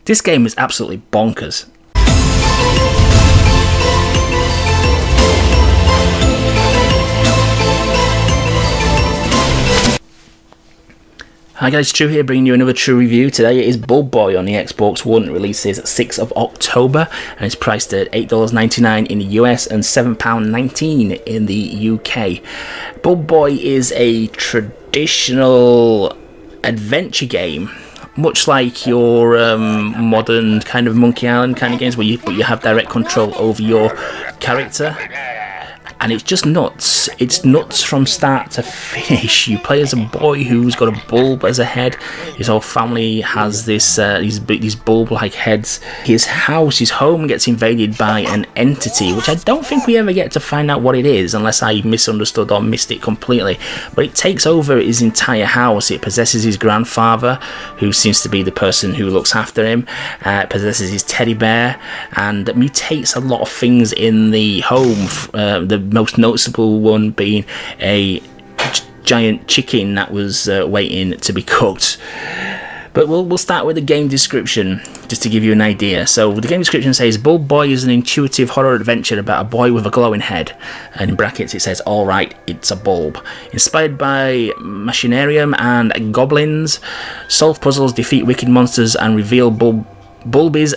This game is absolutely bonkers. Hi guys, True here, bringing you another True review. Today it is Bulb Boy on the Xbox One. It releases 6th of October and it's priced at $8.99 in the US and £7.19 in the UK. Bulb Boy is a traditional adventure game, much like your modern kind of Monkey Island kind of games, where you have direct control over your character. And it's just nuts. It's nuts from start to finish. You play as a boy who's got a bulb as a head. His whole family has this these bulb-like heads. His house, his home, gets invaded by an entity, which I don't think we ever get to find out what it is, unless I misunderstood or missed it completely. But it takes over his entire house. It possesses his grandfather, who seems to be the person who looks after him. It possesses his teddy bear, and mutates a lot of things in the home. The most noticeable one being a giant chicken that was waiting to be cooked. But we'll start with the game description, just to give you an idea. So the game description says, Bulb Boy is an intuitive horror adventure about a boy with a glowing head. And in brackets it says, alright, it's a bulb. Inspired by Machinarium and Gobliiins, solve puzzles, defeat wicked monsters, and reveal Bulby's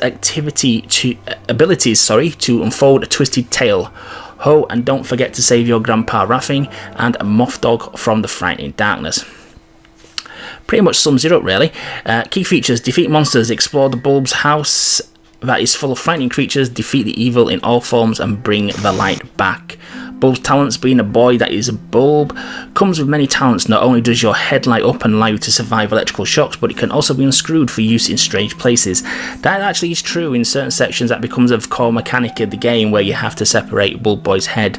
abilities to unfold a twisted tale. Ho, and don't forget to save your Grandpa-raffin and Mothdog from the frightening darkness. Pretty much sums it up, really. Key features: defeat monsters, explore the bulb's house that is full of frightening creatures, defeat the evil in all forms, and bring the light back. Bulb's talents: being a boy that is a bulb comes with many talents. Not only does your head light up and allow you to survive electrical shocks, but it can also be unscrewed for use in strange places. That actually is true in certain sections. That becomes a core mechanic of the game, where you have to separate Bulb Boy's head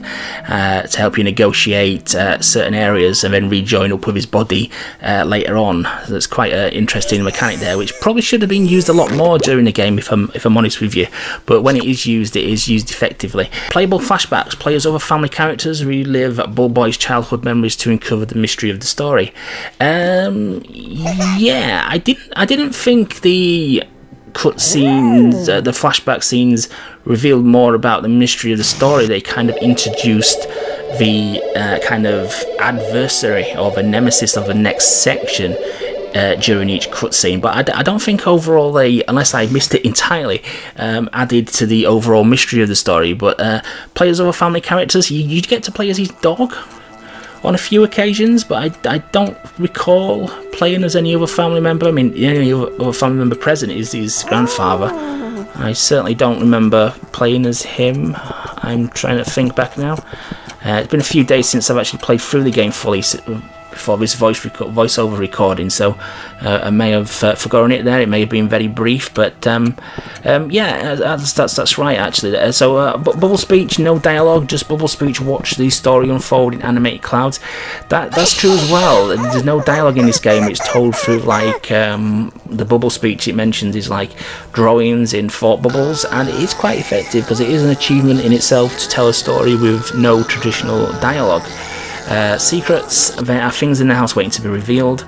to help you negotiate certain areas, and then rejoin up with his body later on. So that's quite an interesting mechanic there, which probably should have been used a lot more during the game, if I'm honest with you. But when it is used effectively. Playable flashbacks: players over family characters relive Bulb Boy's childhood memories to uncover the mystery of the story. Yeah, I didn't think the cutscenes, the flashback scenes, revealed more about the mystery of the story. They kind of introduced the kind of adversary or the nemesis of the next section during each cutscene, but I don't think overall they, unless I missed it entirely, added to the overall mystery of the story. But players over family characters, you get to play as his dog on a few occasions, but I don't recall playing as any other family member. I mean, the only other family member present is his grandfather. I certainly don't remember playing as him. I'm trying to think back now. It's been a few days since I've actually played through the game fully, before this voiceover recording, so I may have forgotten it there. It may have been very brief, but yeah, that's right actually. So bubble speech, no dialogue, just bubble speech. Watch the story unfold in animated clouds. That's true as well. There's no dialogue in this game. It's told through like the bubble speech it mentions is like drawings in thought bubbles, and it is quite effective because it is an achievement in itself to tell a story with no traditional dialogue. Secrets: there are things in the house waiting to be revealed.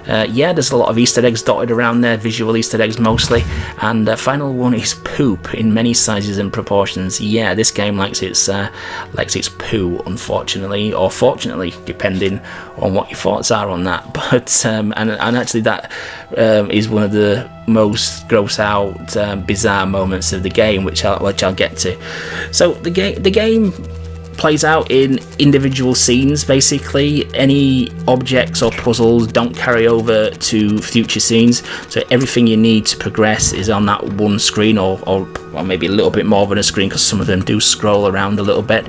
Yeah, there's a lot of Easter eggs dotted around there, visual Easter eggs mostly. And the final one is poop in many sizes and proportions. Yeah, this game likes its poo, unfortunately, or fortunately, depending on what your thoughts are on that. But and actually that is one of the most gross out, bizarre moments of the game, which I'll get to. So the game plays out in individual scenes. Basically, any objects or puzzles don't carry over to future scenes, so everything you need to progress is on that one screen, or maybe a little bit more than a screen, because some of them do scroll around a little bit.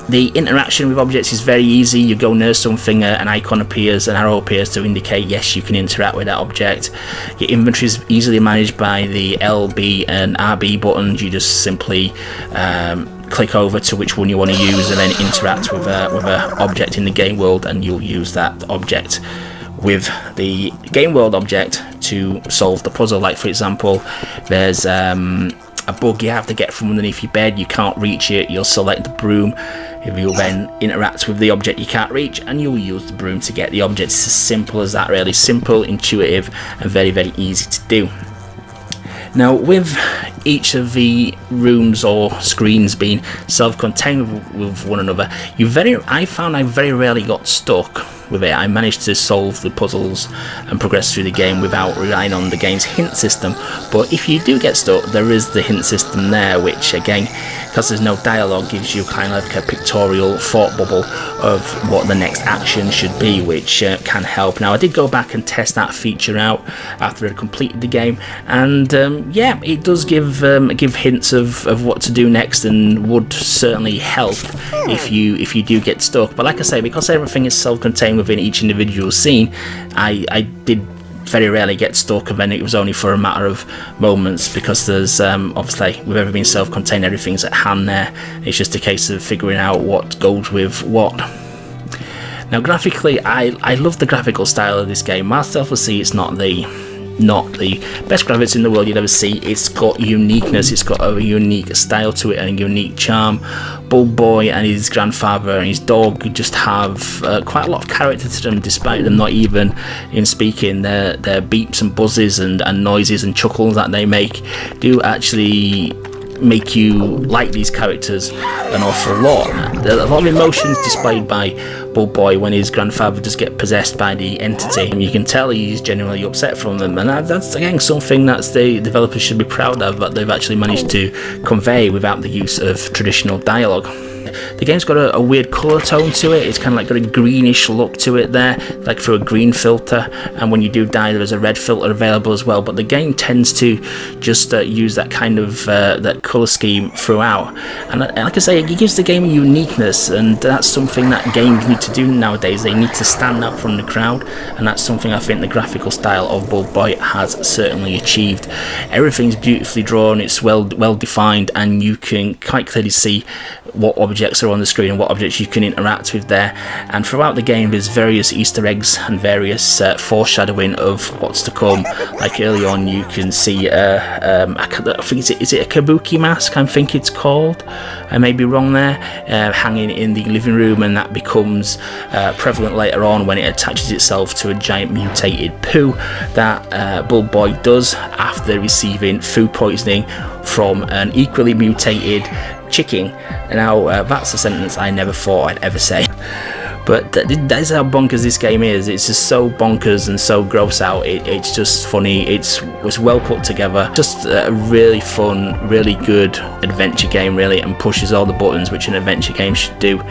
The interaction with objects is very easy. You go near something, an icon appears, an arrow appears to indicate yes, you can interact with that object. Your inventory is easily managed by the L, B and RB buttons. You just simply click over to which one you want to use and then interact with a object in the game world, and you'll use that object with the game world object to solve the puzzle. Like for example, there's a bug you have to get from underneath your bed. You can't reach it. You'll select the broom. You'll then interact with the object you can't reach, and you'll use the broom to get the object. It's as simple as that, really. Simple, intuitive, and very, very easy to do. Now, with each of the rooms or screens being self-contained with one another, I found I very rarely got stuck with it. I managed to solve the puzzles and progress through the game without relying on the game's hint system. But if you do get stuck, there is the hint system there, which again, because there's no dialogue, gives you kind of like a pictorial thought bubble of what the next action should be, which can help. Now, I did go back and test that feature out after I completed the game, and yeah, it does give hints of what to do next, and would certainly help if you do get stuck. But like I say, because everything is self-contained within each individual scene, I did very rarely get stuck, and then it was only for a matter of moments, because there's obviously, with everything being self-contained, everything's at hand there. It's just a case of figuring out what goes with what. Now, graphically, I love the graphical style of this game. Whilst obviously it's not the best graphics in the world you'd ever see, it's got uniqueness, it's got a unique style to it and a unique charm. Bulb Boy and his grandfather and his dog just have quite a lot of character to them, despite them not even in speaking. Their beeps and buzzes and noises and chuckles that they make do actually make you like these characters an awful lot. A lot of emotions displayed by Bulb Boy when his grandfather does get possessed by the entity, and you can tell he's genuinely upset from them, and that's again something that the developers should be proud of, that they've actually managed to convey without the use of traditional dialogue. The game's got a weird colour tone to it. It's kind of like got a greenish look to it there, like through a green filter, and when you do die there is a red filter available as well, but the game tends to just use that kind of that colour scheme throughout, and like I say, it gives the game a uniqueness, and that's something that games need to do nowadays. They need to stand out from the crowd, and that's something I think the graphical style of Bulb Boy has certainly achieved. Everything's beautifully drawn, it's well defined, and you can quite clearly see what objects are on the screen and what objects you can interact with there. And throughout the game there's various Easter eggs and various foreshadowing of what's to come. Like early on you can see I think is it a kabuki mask, I think it's called, I may be wrong there, hanging in the living room, and that becomes prevalent later on when it attaches itself to a giant mutated poo that Bulb Boy does after receiving food poisoning from an equally mutated chicken. Now that's a sentence I never thought I'd ever say, but that's how bonkers this game is. It's just so bonkers and so gross out. It's just funny. It was well put together. Just a really fun, really good adventure game, really, and pushes all the buttons which an adventure game should do.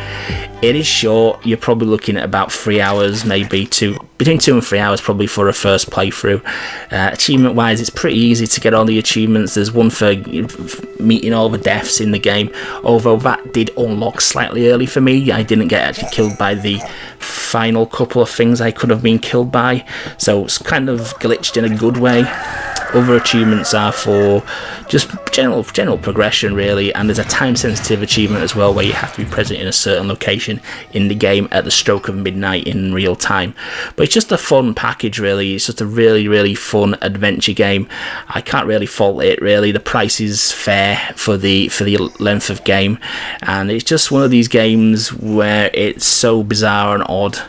It is short. You're probably looking at about 3 hours, maybe between 2 and 3 hours probably for a first playthrough. Achievement wise, it's pretty easy to get all the achievements. There's one for meeting all the deaths in the game, although that did unlock slightly early for me. I didn't get actually killed by the final couple of things I could have been killed by, so it's kind of glitched in a good way. Other achievements are for just general progression, really, and there's a time sensitive achievement as well where you have to be present in a certain location in the game at the stroke of midnight in real time. But it's just a fun package, really. It's just a really fun adventure game. I can't really fault it, really. The price is fair for the length of game, and it's just one of these games where it's so bizarre and odd.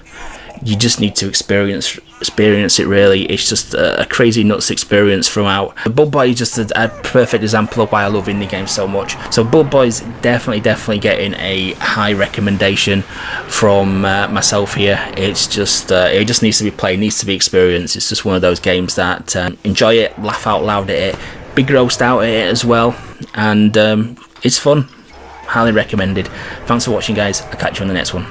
You just need to experience it, really. It's just a crazy nuts experience throughout. Bulb Boy is just a perfect example of why I love indie games so much. So Bulb Boy's definitely getting a high recommendation from myself here. It's just it just needs to be played, needs to be experienced. It's just one of those games that enjoy it, laugh out loud at it, be grossed out at it as well, and it's fun. Highly recommended. Thanks for watching, guys. I'll catch you on the next one.